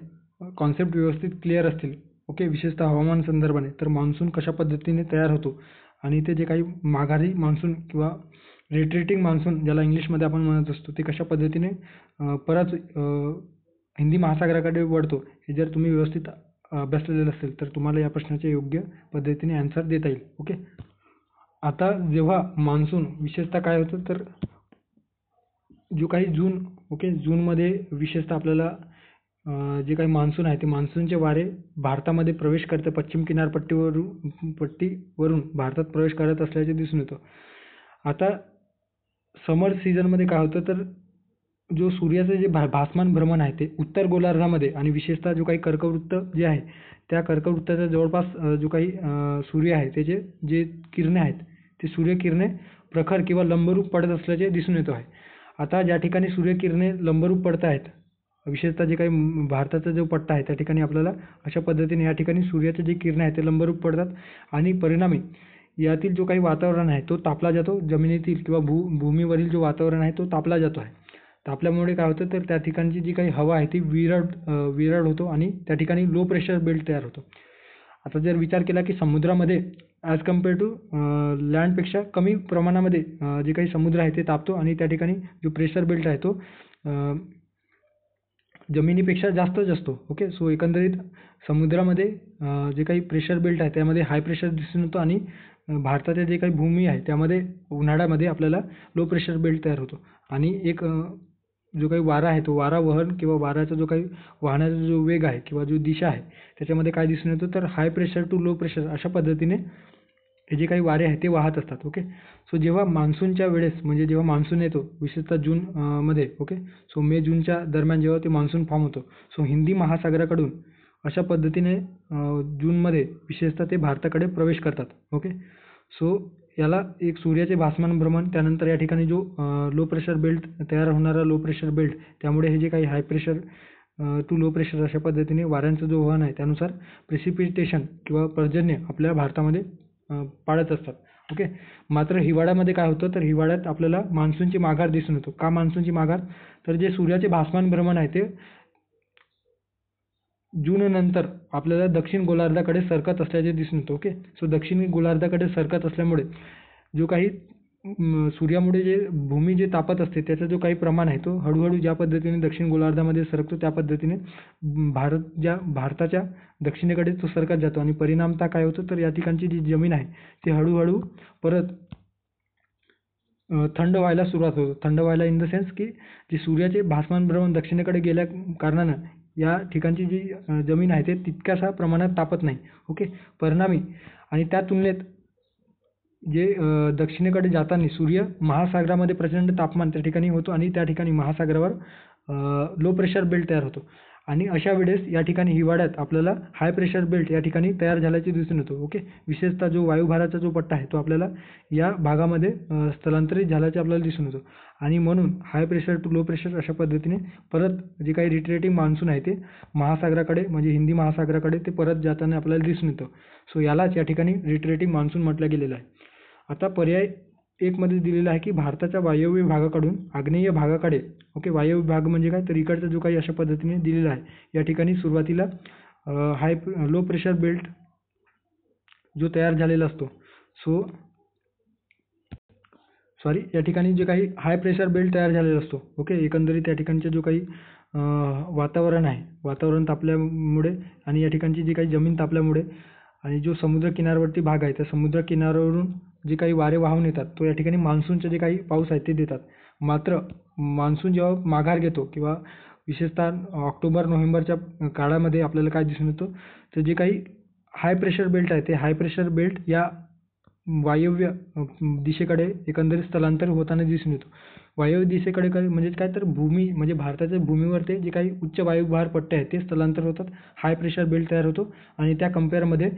कॉन्सेप्ट व्यवस्थित क्लिअर असतील, ओके विशेषतः हवामान संदर्भाने, तर मान्सून कशा पद्धतीने तयार होतो आणि ते जे काही माघारी मान्सून किंवा रिट्रीटिंग मान्सून ज्याला इंग्लिशमध्ये आपण म्हणत असतो ते कशा पद्धतीने परत हिंदी महासागराकडे वळतो हे जर तुम्ही व्यवस्थित अभ्यासलेलं असेल तर तुम्हाला या प्रश्नाचे योग्य पद्धतीने आन्सर देता येईल. ओके, आता जेव्हा मान्सून विशेषतः काय होतं तर जो काही जूनमध्ये विशेषतः आपल्याला जे काही मान्सून आहे ते मान्सूनचे वारे भारतामध्ये प्रवेश करते, पश्चिम किनारपट्टीवरून भारतात प्रवेश करत असल्याचे दिसून येतं. आता समर सीझनमध्ये काय होतं तर जो सूर्याचे जे भासमान भ्रमण आहे ते उत्तर गोलार्धामध्ये आणि विशेषतः जो काही कर्कवृत्त जे आहे त्या कर्कवृत्ताच्या जवळपास जो काही सूर्य आहे त्याचे जे किरणे आहेत ते सूर्यकिरणे प्रखर किंवा लंबरूप पडत असल्याचे दिसून येतो आहे. आता ज्या ठिकाणी सूर्यकिरणे लंबरूप पडत आहेत, विशेषतः जे काही भारताचा जो पट्टा आहे त्या ठिकाणी आपल्याला अशा पद्धतीने या ठिकाणी सूर्याचे जे किरणे आहेत ते लंबरूप पडतात आणि परिणामी यातील जो काही वातावरण आहे तो तापला जातो. जमिनीतील किंवा भूमीवरील जो वातावरण आहे तो तापला जातो आहे. तापल्यामुळे काय होतं तर त्या ठिकाणची जी काही हवा आहे ती विरळ होतो आणि त्या ठिकाणी लो प्रेशर बेल्ट तयार होतो. आता जर विचार केला की समुद्रामध्ये ॲज कम्पेअर टू लँडपेक्षा कमी प्रमाणामध्ये जे काही समुद्र आहे ते तापतो आणि त्या ठिकाणी जो प्रेशर बेल्ट आहे तो जमिनीपेक्षा जास्तच असतो. ओके, सो एकंदरीत समुद्रामध्ये जे काही प्रेशर बेल्ट आहे त्यामध्ये हाय प्रेशर दिसून येतो आणि भारताच्या जे काही भूमी आहे त्यामध्ये उन्हाळ्यामध्ये आपल्याला लो प्रेशर बेल्ट तयार होतो आणि एक जो काही वारा आहे तो वारा वहन किंवा वाऱ्याचा जो काही वाहण्याचा जो वेग आहे किंवा जो दिशा आहे त्याच्यामध्ये काय दिसून येतो तर high pressure to low pressure अशा पद्धतीने हे जे काही वारे आहेत ते वाहत असतात. ओके. सो जेव्हा मान्सूनच्या वेळेस म्हणजे जेव्हा मान्सून येतो विशेषतः जून मध्ये ओके. सो मे जूनच्या दरम्यान जेव्हा ते मान्सून फॉर्म होतो सो हिंदी महासागराकडून अशा पद्धतीने जूनमध्ये विशेषतः ते भारताकडे प्रवेश करतात. ओके. सो याला एक सूर्याचे भासमान भ्रमण त्यानंतर या ठिकाणी जो लो प्रेशर बेल्ट तयार होणारा लो प्रेशर बेल्ट त्यामुळे हे जे काही high pressure to low pressure अशा पद्धतीने वाऱ्यांचं जो वहन आहे त्यानुसार प्रेसिपिटेशन किंवा पर्जन्य आपल्या भारतामध्ये पाडत असतात. ओके. मात्र हिवाळ्यामध्ये काय होतं तर हिवाळ्यात आपल्याला मान्सूनची माघार दिसून येतो. का मान्सूनची माघार तर जे सूर्याचे भासमान भ्रमण आहे ते जून नंतर आपल्याला दक्षिण गोलार्धाकडे सरकत असल्याचे दिसून येतं. ओके. सो दक्षिण गोलार्धाकडे सरकत असल्यामुळे जो काही सूर्यामुळे जे भूमी जे तापत असते त्याचा जो काही प्रमाण आहे तो हळूहळू ज्या पद्धतीने दक्षिण गोलार्धामध्ये सरकतो त्या पद्धतीने भारताच्या दक्षिणेकडे तो सरकत जातो आणि परिणामतः काय होतं तर या ठिकाणची जी जमीन आहे ती हळूहळू परत थंड व्हायला सुरुवात होतो. थंड व्हायला इन द सेन्स की जी सूर्याचे भासमान भ्रमण दक्षिणेकडे गेल्या कारणानं या ठिकाणची जी जमीन आहे ते तितक्याशा प्रमाणात तापत नाही. ओके. परिणामी आणि त्या तुलनेत जे दक्षिणेकडे जाताना सूर्य महासागरामध्ये प्रचंड तापमान त्या ठिकाणी होतो आणि त्या ठिकाणी महासागरावर लो प्रेशर बेल्ट तयार होतो आणि अशा वेळेस या ठिकाणी हिवाळ्यात आपल्याला हाय प्रेशर बेल्ट या ठिकाणी तयार झाल्याचे दिसून येतो. ओके. विशेषतः जो वायुभाराचा जो पट्टा आहे तो आपल्याला या भागामध्ये स्थलांतरित झाल्याचे आपल्याला दिसून येतो आणि म्हणून high pressure to low pressure अशा पद्धतीने परत जे काही रिट्रेटिंग मान्सून आहे ते महासागराकडे म्हणजे हिंदी महासागराकडे ते परत जाताना आपल्याला दिसून येतं. सो यालाच या ठिकाणी रिट्रेटिंग मान्सून म्हटलं गेलेलं आहे. आता पर्याय 1 मध्ये दिलेला आहे की भारताच्या वायव्य भागाकडून आग्नेय भागाकडे ओके. वायव्य भाग म्हणजे काय तर इकडचा जो काही अशा पद्धतीने दिलेला आहे या ठिकाणी सुरुवातीला लो प्रेशर बेल्ट जो तयार झालेला असतो या ठिकाणी जे काही हाय प्रेशर बेल्ट तयार झालेला असतो. ओके. एकंदरीत या ठिकाणचे जो काही वातावरण आहे वातावरण तापल्यामुळे आणि या ठिकाणची जी काही जमीन तापल्यामुळे आणि जो समुद्र किनारवर्ती भाग आहे त्या समुद्र किनाऱ्यावरून जे काही वारे वाहून येतात तो या ठिकाणी मान्सूनचे जे काही पाऊस आहे ते देतात. मात्र मान्सून जेव्हा माघार घेतो किंवा विशेषतः ऑक्टोबर नोव्हेंबरच्या काळामध्ये आपल्याला काय दिसून येतं तर जे काही हाय प्रेशर बेल्ट आहे ते हाय प्रेशर बेल्ट या वायव्य दिशेकडे एकंदरीत स्थलांतर होताना दिसून येतो. वायव्य दिशेकडे म्हणजे काय तर भूमी म्हणजे भारताच्या भूमीवर ते जे काही उच्च वायुभार पट्टे आहेत ते स्थलांतर होतात. हाय प्रेशर बेल्ट तयार होतो आणि त्या कंपेअरमध्ये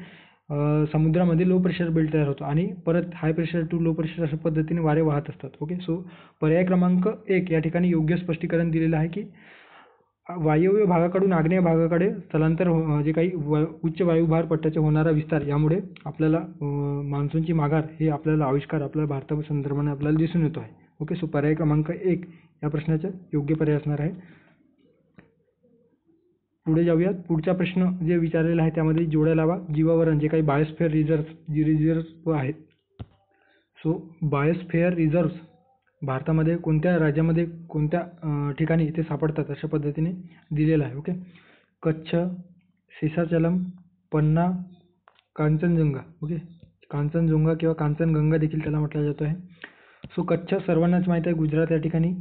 समुद्रामध्ये लो प्रेशर बेल्ट तयार होतो आणि परत high pressure to low pressure अशा पद्धतीने वारे वाहत असतात. ओके. सो पर्याय क्रमांक 1 या ठिकाणी योग्य स्पष्टीकरण दिलेलं आहे की वायव्य भागाकडून आग्नेय भागाकडे स्थलांतर जे काही उच्च वायुभार पट्ट्याचे होणारा विस्तार यामुळे आपल्याला मान्सूनची माघार हे आपल्याला आविष्कार आपल्या भारतासंदर्भाने आपल्याला दिसून येतो आहे. ओके. सो पर्याय क्रमांक 1 या प्रश्नाचा योग्य पर्याय असणार आहे. पुढे जाऊयात. पुढचा प्रश्न जे विचारलेला आहे त्यामध्ये जोड्या लावा. जीवावरण जे काही बायोस्फिअर रिझर्व्ह आहेत. सो बायोस्फिअर रिझर्व्ह भारतामध्ये कोणत्या राज्यामध्ये कोणत्या ठिकाणी ते सापडतात अशा पद्धतीने दिलेलं आहे. ओके. कच्छ, शेषाचलम, पन्ना, कांचनजंगा. ओके. कांचनजंगा किंवा कांचनगंगा देखील त्याला म्हटलं जातं आहे. सो कच्छ सर्वांनाच माहीत आहे गुजरात या ठिकाणी.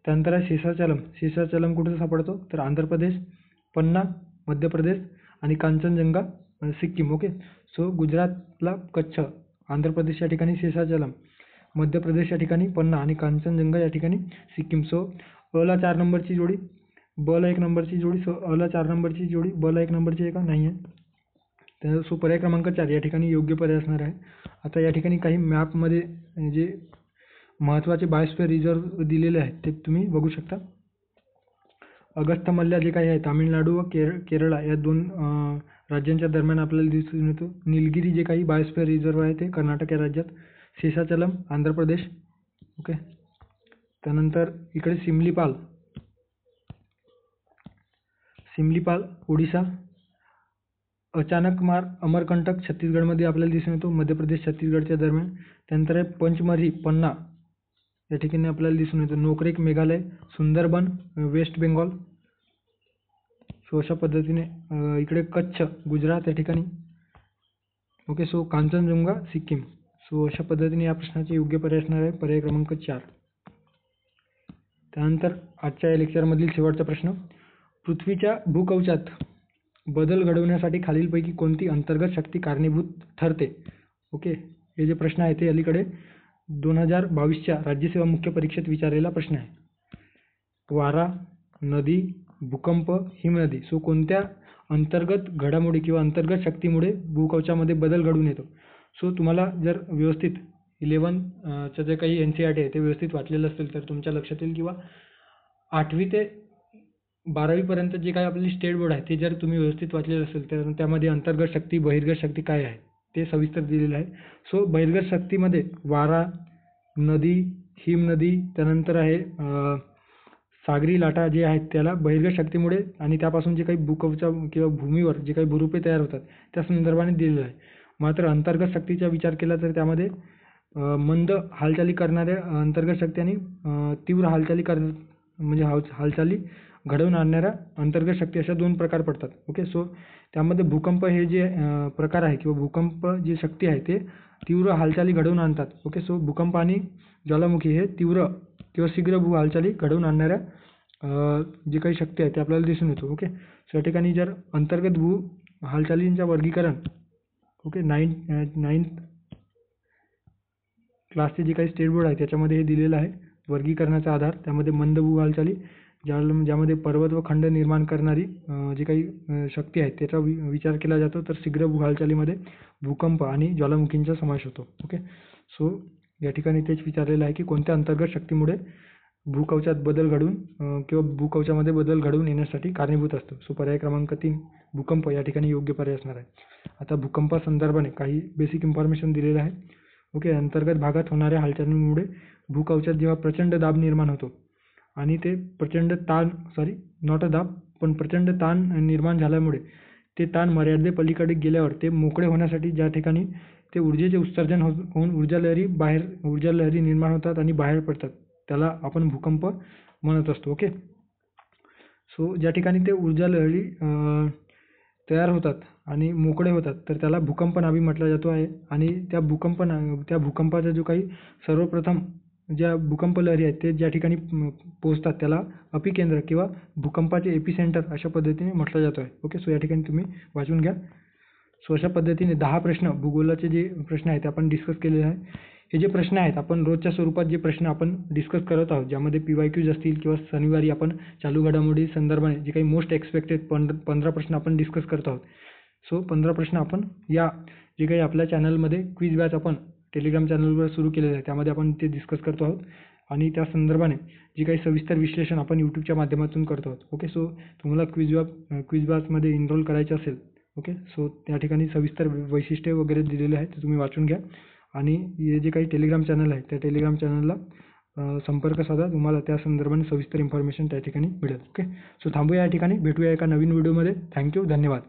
त्यानंतर आहे शेषाचलम. शेषाचलम कुठे सापडतो तर आंध्र प्रदेश, पन्ना मध्य प्रदेश आणि कांचनजंगा सिक्कीम. ओके. सो गुजरातला कच्छ, आंध्र प्रदेश या ठिकाणी शेषाचलम, मध्य प्रदेश या ठिकाणी पन्ना आणि कांचनजंगा या ठिकाणी सिक्कीम. सो अला 4 नंबरची जोडी, बला 1 नंबरची जोडी. सो अला 4 नंबरची जोडी, बला 1 नंबरची आहे का नाही आहे. तर सो पर्याय क्रमांक 4 या ठिकाणी योग्य पर्याय असणार आहे. आता या ठिकाणी काही मॅपमध्ये जे महत्त्वाचे बायोस्फिअर रिझर्व्ह दिलेले आहेत ते तुम्ही बघू शकता. अगस्थमल्ल्या जे काही आहे तामिळनाडू व केरळा या 2 राज्यांच्या दरम्यान आपल्याला दिसून येतो. निलगिरी जे काही बायोस्फिअर रिझर्व्ह आहे ते कर्नाटक या राज्यात. शेषाचलम आंध्र प्रदेश. ओके. त्यानंतर इकडे सिमलीपाल ओडिशा. अचानकमार अमरकंटक छत्तीसगडमध्ये आपल्याला दिसून येतो मध्य प्रदेश छत्तीसगडच्या दरम्यान. त्यानंतर आहे पंचमरी पन्ना या ठिकाणी आपल्याला दिसून येतो. नोकरेक मेघालय, सुंदरबन वेस्ट बेंगॉल. सो अशा पद्धतीने इकडे कच्छ गुजरात या ठिकाणी. Okay. So Kanchenjunga Sikkim. So अशा पद्धतीने या प्रश्नाचे योग्य पर्याय असणार आहे पर्याय क्रमांक 4. त्यानंतर आजच्या या लेक्चरमधील शेवटचा प्रश्न. पृथ्वीच्या भूकवचात बदल घडवण्यासाठी खालीलपैकी कोणती अंतर्गत शक्ती कारणीभूत ठरते. ओके. हे जे प्रश्न आहे ते अलीकडे 2022च्या राज्यसेवा मुख्य परीक्षेत विचारलेला प्रश्न आहे. वारा, नदी, भूकंप, हिमनदी. सो कोणत्या अंतर्गत घडामोडी किंवा अंतर्गत शक्तीमुळे भूकवचामध्ये बदल घडून येतो? सो तुम्हाला जर व्यवस्थित 11चं जे काही NCERT आहे ते व्यवस्थित वाचलेलं असेल तर तुमच्या लक्षात येईल, किंवा 8वी ते 12वीपर्यंत जे काही आपली स्टेट बोर्ड आहे ते जर तुम्ही व्यवस्थित वाचलेलं असेल तर त्यामध्ये अंतर्गत शक्ती, बहिर्गत शक्ती काय आहे ते सविस्तर दिलेलं आहे. सो बहिर्गत शक्तीमध्ये वारा, नदी, हिमनदी, त्यानंतर आहे सागरी लाटा जे आहेत त्याला बहिर्गत शक्तीमुळे आणि त्यापासून जे काही भूकवचा किंवा भूमीवर जे काही भूरूपे तयार होतात त्या संदर्भाने दिलेलं आहे. मात्र अंतर्गत शक्तीचा विचार केला तर त्यामध्ये मंद हालचाली करणाऱ्या अंतर्गत शक्ती आणि तीव्र हालचाली म्हणजे हालचाली घडवून आणणाऱ्या अंतर्गत शक्ती अशा 2 प्रकार पडतात. ओके. सो त्यामध्ये भूकंप हे जे प्रकार आहे किंवा भूकंप जी शक्ती आहे ते तीव्र हालचाली घडवून आणतात. ओके. सो भूकंप आणि ज्वालामुखी हे तीव्र किंवा शीघ्र भू हालचाली घडवून आणणाऱ्या जी काही शक्ती आहे ते आपल्याला दिसून येतो. ओके. सो या ठिकाणी जर अंतर्गत भू हालचालींच्या वर्गीकरण, ओके, 9th क्लासचे जे काही स्टेट बोर्ड आहे त्याच्यामध्ये हे दिलेलं आहे वर्गीकरणाचा आधार. त्यामध्ये मंद भू हालचाली ज्यामध्ये पर्वत व खंड निर्माण करणारी जी काही शक्ती आहे त्याचा विचार केला जातो, तर शीघ्र भू हालचालीमध्ये भूकंप आणि ज्वालामुखींचा समावेश होतो. ओके. सो या ठिकाणी तेच विचारलेलं आहे की कोणत्या अंतर्गत शक्तीमुळे भूकवचात बदल घडून किंवा भूकवचामध्ये बदल घडवून येण्यासाठी कारणीभूत असतो. सो पर्याय क्रमांक 3 भूकंप या ठिकाणी योग्य पर्याय असणार आहे. आता भूकंपासंदर्भाने काही बेसिक इन्फॉर्मेशन दिलेलं आहे. ओके. अंतर्गत भागात होणाऱ्या हालचालींमुळे भूकवचात जेव्हा प्रचंड दाब निर्माण होतो आणि ते प्रचंड ताण, नॉट अ दाब, पण प्रचंड ताण निर्माण झाल्यामुळे ते ताण मर्यादेपलीकडे गेल्यावर ते मोकळे होण्यासाठी ज्या ठिकाणी ते ऊर्जेचे उत्सर्जन होऊन ऊर्जा लहरी निर्माण होतात आणि बाहेर पडतात त्याला आपण भूकंप म्हणत असतो. ओके. सो ज्या ठिकाणी ते ऊर्जा लहरी तयार होतात आणि मोकळे होतात तर त्याला भूकंप नाभी म्हटलं जातो आहे. आणि त्या भूकंपाचा जो काही सर्वप्रथम ज्या भूकंप लहरी आहेत ते ज्या ठिकाणी पोहोचतात त्याला अपिकेंद्र किंवा भूकंपाचे एपिसेंटर अशा पद्धतीने म्हटलं जातो आहे. ओके. सो या ठिकाणी तुम्ही वाचून घ्या. सो अशा पद्धतीने 10 प्रश्न भूगोलाचे जे प्रश्न आहेत आपण डिस्कस केलेले आहे. हे जे प्रश्न आहेत आपण रोजच्या स्वरूपात जे प्रश्न आपण डिस्कस करत आहोत ज्यामध्ये PYQs असतील किंवा शनिवारी आपण चालू घडामोडी संदर्भाने जे काही मोस्ट एक्सपेक्टेड 15 प्रश्न आपण डिस्कस करत आहोत. सो 15 प्रश्न आपण या जे काही आपल्या चॅनलमध्ये क्विज बॅच आपण टेलिग्राम चॅनलवर सुरू केलेलं आहे त्यामध्ये आपण ते डिस्कस करतो आहोत आणि त्या संदर्भाने जे काही सविस्तर विश्लेषण आपण यूट्यूबच्या माध्यमातून करतो आहोत. ओके. सो तुम्हाला क्विज बॅचमध्ये इनरोल करायचं असेल, ओके, सो त्या ठिकाणी सविस्तर वैशिष्ट्ये वगैरे दिलेले आहेत ते तुम्ही वाचून घ्या आणि हे जे काही टेलिग्राम चॅनल आहे त्या टेलिग्राम चॅनलला संपर्क साधा, तुम्हाला त्या संदर्भाने सविस्तर इन्फॉर्मेशन त्या ठिकाणी मिळेल. ओके. सो थांबूया या ठिकाणी, भेटूया एका नवीन व्हिडिओमध्ये. थँक्यू, धन्यवाद.